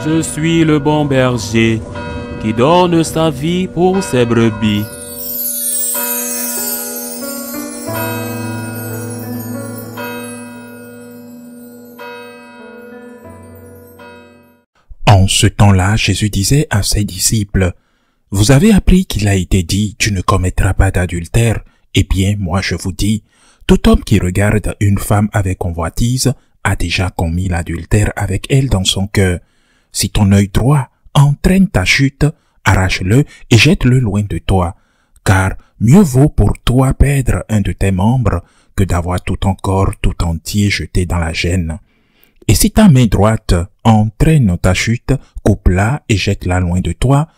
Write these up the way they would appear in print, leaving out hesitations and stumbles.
Je suis le bon berger qui donne sa vie pour ses brebis. En ce temps-là, Jésus disait à ses disciples, « Vous avez appris qu'il a été dit, tu ne commettras pas d'adultère. Eh bien, moi je vous dis, tout homme qui regarde une femme avec convoitise a déjà commis l'adultère avec elle dans son cœur. Si ton œil droit entraîne ta chute, arrache-le et jette-le loin de toi, car mieux vaut pour toi perdre un de tes membres que d'avoir tout ton corps tout entier jeté dans la gêne. Et si ta main droite entraîne ta chute, coupe-la et jette-la loin de toi,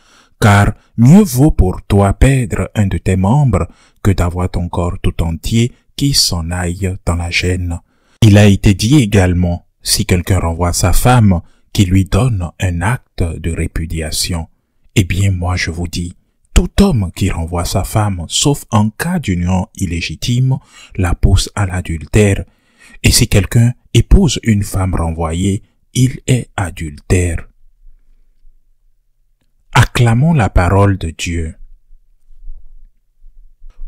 car mieux vaut pour toi perdre un de tes membres que d'avoir ton corps tout entier qui s'en aille dans la gêne. Il a été dit également, si quelqu'un renvoie sa femme, qu'il lui donne un acte de répudiation. Eh bien, moi je vous dis, tout homme qui renvoie sa femme, sauf en cas d'union illégitime, la pousse à l'adultère. Et si quelqu'un épouse une femme renvoyée, il est adultère. Acclamons la parole de Dieu.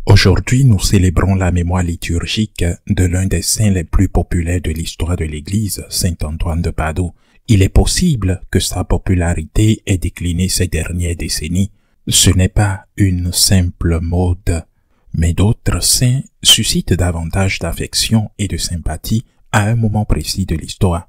Aujourd'hui, nous célébrons la mémoire liturgique de l'un des saints les plus populaires de l'histoire de l'Église, Saint Antoine de Padoue. Il est possible que sa popularité ait décliné ces dernières décennies. Ce n'est pas une simple mode, mais d'autres saints suscitent davantage d'affection et de sympathie à un moment précis de l'histoire.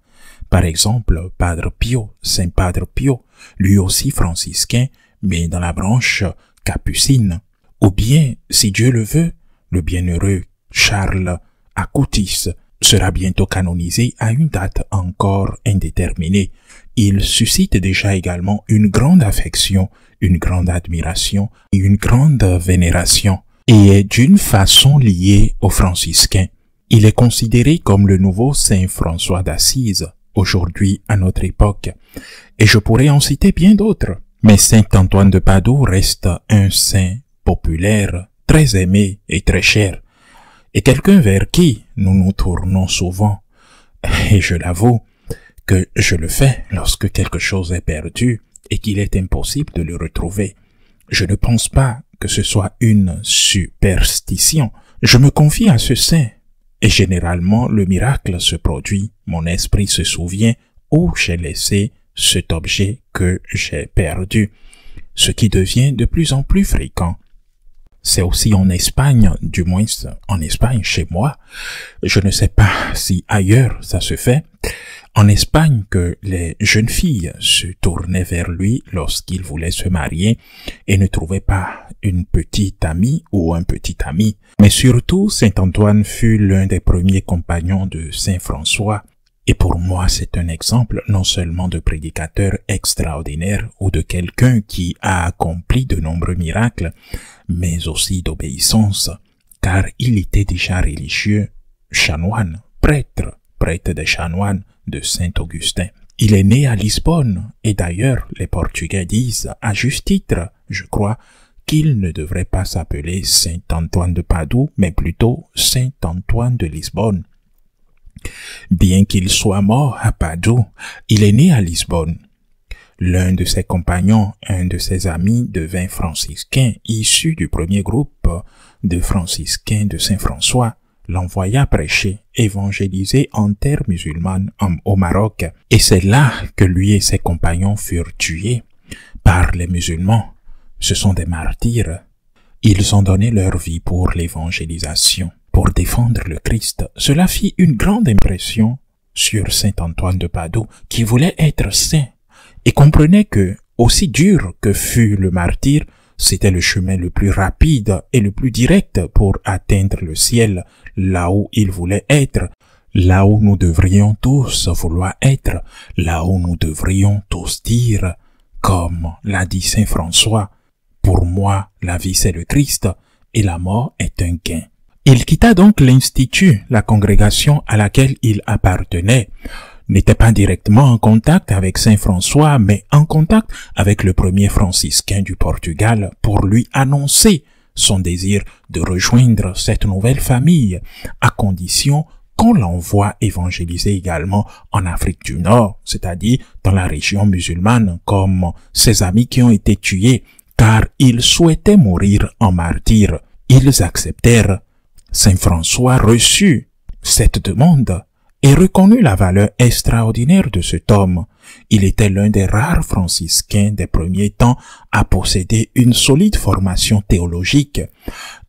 Par exemple, Padre Pio, Saint Padre Pio, lui aussi franciscain, mais dans la branche capucine. Ou bien, si Dieu le veut, le bienheureux Charles Acutis sera bientôt canonisé à une date encore indéterminée. Il suscite déjà également une grande affection, une grande admiration et une grande vénération, et est d'une façon lié aux franciscains. Il est considéré comme le nouveau Saint François d'Assise, aujourd'hui à notre époque, et je pourrais en citer bien d'autres. Mais Saint Antoine de Padoue reste un saint populaire, très aimé et très cher, et quelqu'un vers qui nous nous tournons souvent, et je l'avoue que je le fais lorsque quelque chose est perdu et qu'il est impossible de le retrouver. Je ne pense pas que ce soit une superstition. Je me confie à ce saint, et généralement le miracle se produit, mon esprit se souvient où j'ai laissé cet objet que j'ai perdu, ce qui devient de plus en plus fréquent. C'est aussi en Espagne, du moins en Espagne chez moi, je ne sais pas si ailleurs ça se fait, en Espagne que les jeunes filles se tournaient vers lui lorsqu'il voulait se marier et ne trouvaient pas une petite amie ou un petit ami. Mais surtout, Saint Antoine fut l'un des premiers compagnons de Saint François. Et pour moi, c'est un exemple non seulement de prédicateur extraordinaire ou de quelqu'un qui a accompli de nombreux miracles, mais aussi d'obéissance, car il était déjà religieux, chanoine, prêtre des chanoines de Saint-Augustin. Il est né à Lisbonne, et d'ailleurs, les Portugais disent, à juste titre, je crois, qu'il ne devrait pas s'appeler Saint-Antoine de Padoue, mais plutôt Saint-Antoine de Lisbonne. Bien qu'il soit mort à Padoue, il est né à Lisbonne. L'un de ses compagnons, un de ses amis, devint franciscain, issu du premier groupe de franciscains de Saint-François, l'envoya prêcher, évangéliser en terre musulmane au Maroc. Et c'est là que lui et ses compagnons furent tués par les musulmans. Ce sont des martyrs. Ils ont donné leur vie pour l'évangélisation, pour défendre le Christ. Cela fit une grande impression sur Saint Antoine de Padoue, qui voulait être saint, et comprenait que, aussi dur que fut le martyre, c'était le chemin le plus rapide et le plus direct pour atteindre le ciel, là où il voulait être, là où nous devrions tous vouloir être, là où nous devrions tous dire, comme l'a dit Saint François, « Pour moi, la vie c'est le Christ, et la mort est un gain. » Il quitta donc l'institut, la congrégation à laquelle il appartenait, n'était pas directement en contact avec Saint François, mais en contact avec le premier franciscain du Portugal pour lui annoncer son désir de rejoindre cette nouvelle famille, à condition qu'on l'envoie évangéliser également en Afrique du Nord, c'est-à-dire dans la région musulmane, comme ses amis qui ont été tués, car ils souhaitaient mourir en martyrs. Ils acceptèrent. Saint François reçut cette demande et reconnut la valeur extraordinaire de cet homme. Il était l'un des rares franciscains des premiers temps à posséder une solide formation théologique.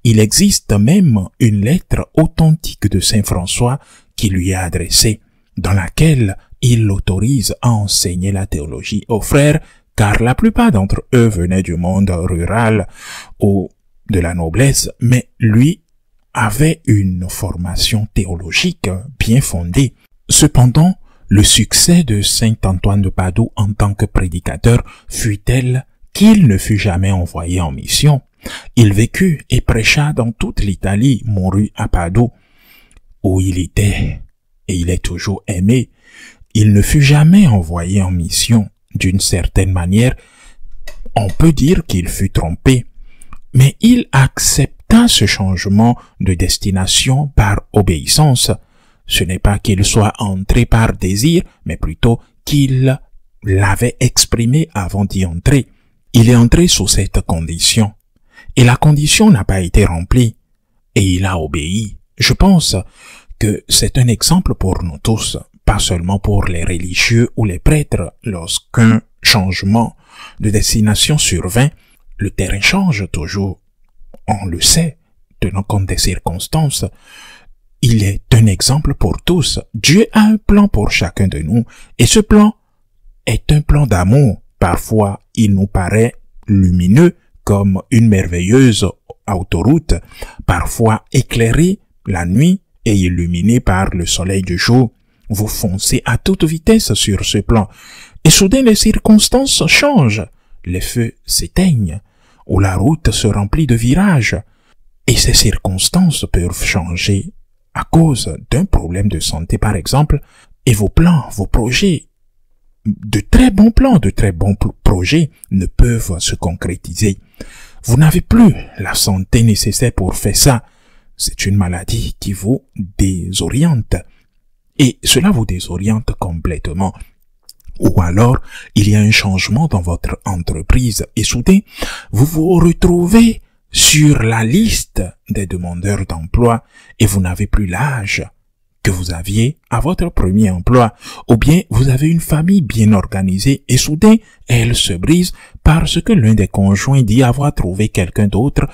Il existe même une lettre authentique de Saint François qui lui est adressée, dans laquelle il l'autorise à enseigner la théologie aux frères, car la plupart d'entre eux venaient du monde rural ou de la noblesse, mais lui avait une formation théologique bien fondée. Cependant, le succès de saint Antoine de Padoue en tant que prédicateur fut tel qu'il ne fut jamais envoyé en mission. Il vécut et prêcha dans toute l'Italie, mourut à Padoue, où il était, et il est toujours aimé. Il ne fut jamais envoyé en mission. D'une certaine manière, on peut dire qu'il fut trompé, mais il accepta ce changement de destination par obéissance. Ce n'est pas qu'il soit entré par désir, mais plutôt qu'il l'avait exprimé avant d'y entrer. Il est entré sous cette condition, et la condition n'a pas été remplie, et il a obéi. Je pense que c'est un exemple pour nous tous, pas seulement pour les religieux ou les prêtres. Lorsqu'un changement de destination survint, le terrain change toujours. On le sait, tenant compte des circonstances. Il est un exemple pour tous. Dieu a un plan pour chacun de nous, et ce plan est un plan d'amour. Parfois, il nous paraît lumineux comme une merveilleuse autoroute, parfois éclairé la nuit et illuminé par le soleil du jour. Vous foncez à toute vitesse sur ce plan, et soudain les circonstances changent. Les feux s'éteignent, ou la route se remplit de virages, et ces circonstances peuvent changer à cause d'un problème de santé par exemple, et vos plans, vos projets, de très bons plans, de très bons projets ne peuvent se concrétiser. Vous n'avez plus la santé nécessaire pour faire ça. C'est une maladie qui vous désoriente. Et cela vous désoriente complètement. Ou alors, il y a un changement dans votre entreprise et soudain, vous vous retrouvez sur la liste des demandeurs d'emploi et vous n'avez plus l'âge que vous aviez à votre premier emploi. Ou bien, vous avez une famille bien organisée et soudain, elle se brise parce que l'un des conjoints dit avoir trouvé quelqu'un d'autre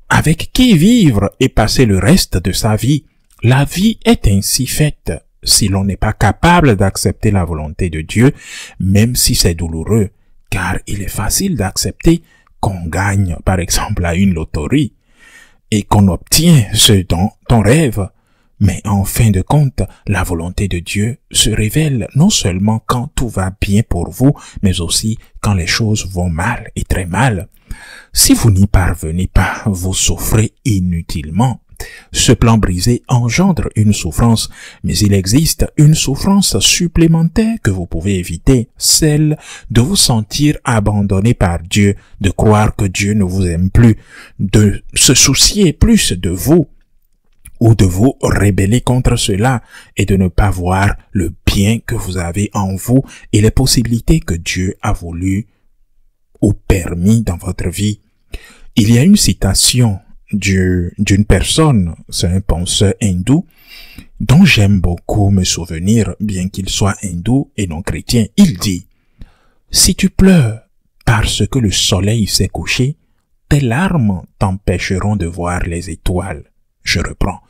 avec qui vivre et passer le reste de sa vie. La vie est ainsi faite. Si l'on n'est pas capable d'accepter la volonté de Dieu, même si c'est douloureux, car il est facile d'accepter qu'on gagne, par exemple, à une loterie, et qu'on obtient ce dont on rêve. Mais en fin de compte, la volonté de Dieu se révèle non seulement quand tout va bien pour vous, mais aussi quand les choses vont mal et très mal. Si vous n'y parvenez pas, vous souffrez inutilement. Ce plan brisé engendre une souffrance, mais il existe une souffrance supplémentaire que vous pouvez éviter, celle de vous sentir abandonné par Dieu, de croire que Dieu ne vous aime plus, de se soucier plus de vous, ou de vous rebeller contre cela et de ne pas voir le bien que vous avez en vous et les possibilités que Dieu a voulu ou permis dans votre vie. Il y a une citation d'une personne, c'est un penseur hindou, dont j'aime beaucoup me souvenir, bien qu'il soit hindou et non chrétien. Il dit, « Si tu pleures parce que le soleil s'est couché, tes larmes t'empêcheront de voir les étoiles. » Je reprends.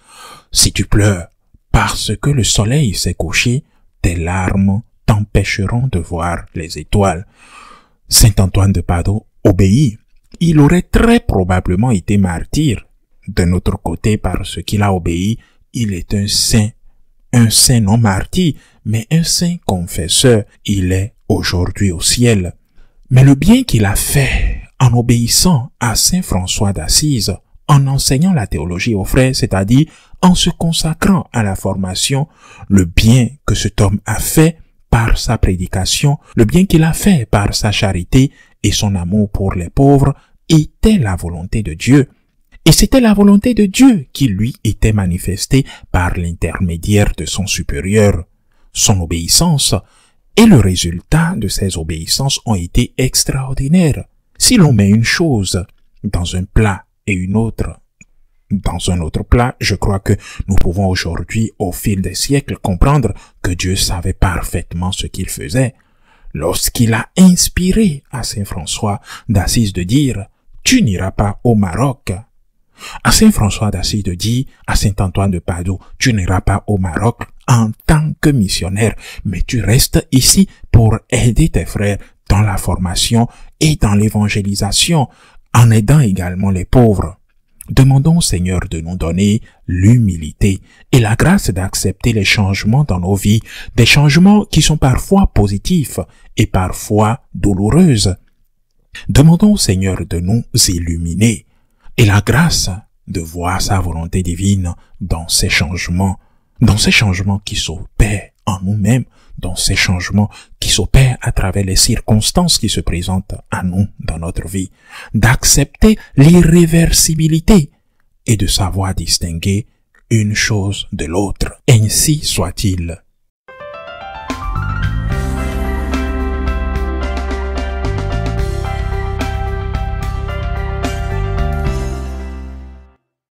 Si tu pleures parce que le soleil s'est couché, tes larmes t'empêcheront de voir les étoiles. Saint Antoine de Padoue obéit. Il aurait très probablement été martyr. D'un autre côté, parce qu'il a obéi, il est un saint non martyr, mais un saint confesseur. Il est aujourd'hui au ciel. Mais le bien qu'il a fait en obéissant à Saint François d'Assise, en enseignant la théologie aux frères, c'est-à-dire en se consacrant à la formation, le bien que cet homme a fait par sa prédication, le bien qu'il a fait par sa charité et son amour pour les pauvres était la volonté de Dieu. Et c'était la volonté de Dieu qui lui était manifestée par l'intermédiaire de son supérieur. Son obéissance et le résultat de ces obéissances ont été extraordinaires. Si l'on met une chose dans un plat et une autre dans un autre plat, je crois que nous pouvons aujourd'hui, au fil des siècles, comprendre que Dieu savait parfaitement ce qu'il faisait. Lorsqu'il a inspiré à Saint François d'Assise de dire « Tu n'iras pas au Maroc », à Saint François d'Assise de dire à Saint Antoine de Padoue « Tu n'iras pas au Maroc en tant que missionnaire, mais tu restes ici pour aider tes frères dans la formation et dans l'évangélisation, en aidant également les pauvres. » Demandons au Seigneur de nous donner l'humilité et la grâce d'accepter les changements dans nos vies, des changements qui sont parfois positifs et parfois douloureux. Demandons au Seigneur de nous illuminer et la grâce de voir sa volonté divine dans ces changements qui s'opèrent en nous-mêmes, dans ces changements qui s'opèrent à travers les circonstances qui se présentent à nous dans notre vie, d'accepter l'irréversibilité et de savoir distinguer une chose de l'autre. Ainsi soit-il.